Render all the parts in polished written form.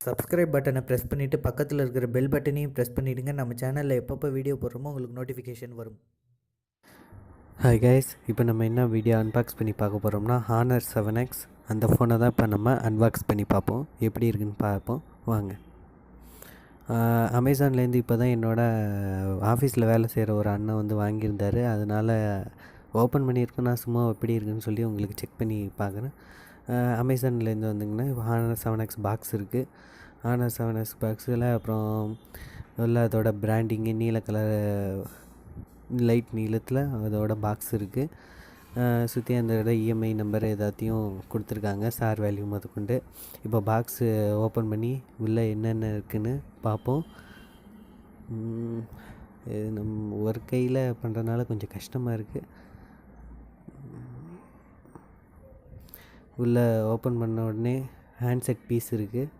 Subscribe பட்டனை press பண்ணிவிட்டு பக்கத்தில் இருக்கிற பெல் பட்டனையும் ப்ரெஸ் பண்ணிவிடுங்க. நம்ம சேனலில் எப்பப்போ வீடியோ போடுறோமோ உங்களுக்கு நோட்டிஃபிகேஷன் வரும். ஹாய் கைஸ், இப்போ நம்ம என்ன வீடியோ அன்பாக்ஸ் பண்ணி பார்க்க போகிறோம்னா Honor 7X. அந்த ஃபோனை தான் இப்போ நம்ம அன்பாக்ஸ் பண்ணி பார்ப்போம், எப்படி இருக்குன்னு பார்ப்போம் வாங்க. அமேசான்லேருந்து இப்போ தான் என்னோடய ஆஃபீஸில் வேலை செய்கிற ஒரு அண்ணன் வந்து வாங்கியிருந்தார். அதனால் ஓப்பன் பண்ணியிருக்கேன். நான் சும்மா எப்படி இருக்குன்னு சொல்லி உங்களுக்கு செக் பண்ணி பார்க்குறேன். அமேசான்லேருந்து வந்துங்கன்னா இப்போ Honor 7X பாக்ஸ் இருக்குது. Honor 7X பாக்ஸில் அப்புறம் உள்ள அதோட பிராண்டிங்கு நீல கலர் லைட் நீளத்தில் அதோட பாக்ஸ் இருக்குது. சுற்றி அந்த இஎம்ஐ நம்பர் எல்லாத்தையும் கொடுத்துருக்காங்க, சார் வேல்யூ முதற்கொண்டு. இப்போ பாக்ஸு ஓப்பன் பண்ணி உள்ளே என்னென்ன இருக்குதுன்னு பார்ப்போம். இது நம்ம ஒரு கையில் பண்ணுறதுனால கொஞ்சம் கஷ்டமாக இருக்குது. உள்ளே ஓப்பன் பண்ண உடனே ஹேண்ட்செட் பீஸ் இருக்குது.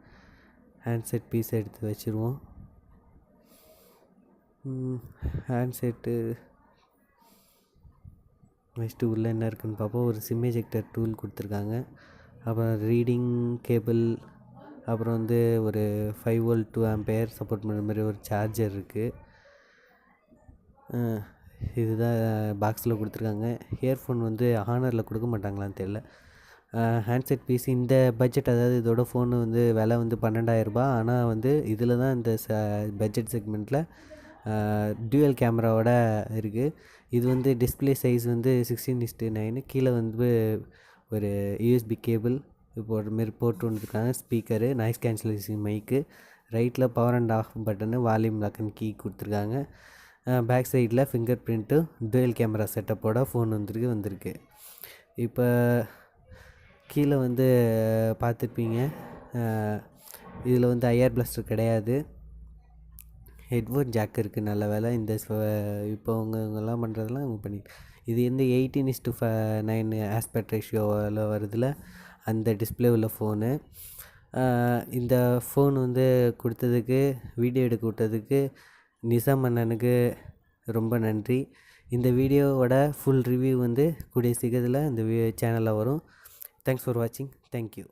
ஹேண்ட்செட் பீஸ் எடுத்து வச்சுருவோம். ஹேண்ட்செட்டு வச்சுட்டு உள்ளே என்ன இருக்குதுன்னு பார்ப்போம். ஒரு சிம் எஜெக்டர் டூல் கொடுத்துருக்காங்க. அப்புறம் ரீடிங் கேபிள், அப்புறம் வந்து ஒரு 5 வோல்ட் 2 ஆம்பியர் சப்போர்ட் பண்ணுற மாதிரி ஒரு சார்ஜர் இருக்குது. இதுதான் பாக்ஸில் கொடுத்துருக்காங்க. இயர்ஃபோன் வந்து ஹானரில் கொடுக்க மாட்டாங்களான்னு தெரியல. ஹேண்ட்செட் பீஸ் இந்த பட்ஜெட், அதாவது இதோட ஃபோனு வந்து விலை வந்து 12,000 ரூபாய். ஆனால் வந்து இதில் தான் இந்த பட்ஜெட் செக்மெண்ட்டில் டியூவல் கேமராவோட இருக்குது. இது வந்து டிஸ்பிளே சைஸ் வந்து 16:9. கீழே வந்து ஒரு யூஎஸ்பி கேபிள் இப்போ ஒரு மாரி போட்டு வந்துருக்காங்க. ஸ்பீக்கரு, நாய்ஸ் கேன்சலேஷன் மைக்கு, ரைட்டில் power and off button, volume lock and key கொடுத்துருக்காங்க. பேக் சைடில் ஃபிங்கர் பிரிண்ட்டு, டூயல் கேமரா செட்டப்போட ஃபோன் வந்திருக்கு. இப்போ கீழே வந்து பார்த்துருப்பீங்க, இதில் வந்து ஐஆர் பிளாஸ்டர் கிடையாது. ஹெட்ஃபோன் ஜாக் இருக்குது. நல்ல வேலை. இந்த இப்போ இவங்கெல்லாம் பண்ணுறதெல்லாம் அவங்க பண்ணி இது வந்து 18:9 ஆஸ்பெக்ட் ரேஷியோவில் வருதுல, அந்த டிஸ்பிளே உள்ள ஃபோனு. இந்த ஃபோன் வந்து கொடுத்ததுக்கு, வீடியோ எடுக்க விட்டதுக்கு நிசாம் அண்ணனுக்கு ரொம்ப நன்றி. இந்த வீடியோவோட ஃபுல் ரிவ்யூ வந்து கூடிய சீக்கிரத்தில் இந்த சேனலில் வரும். தேங்க்ஸ் ஃபார் வாட்சிங். தேங்க்யூ.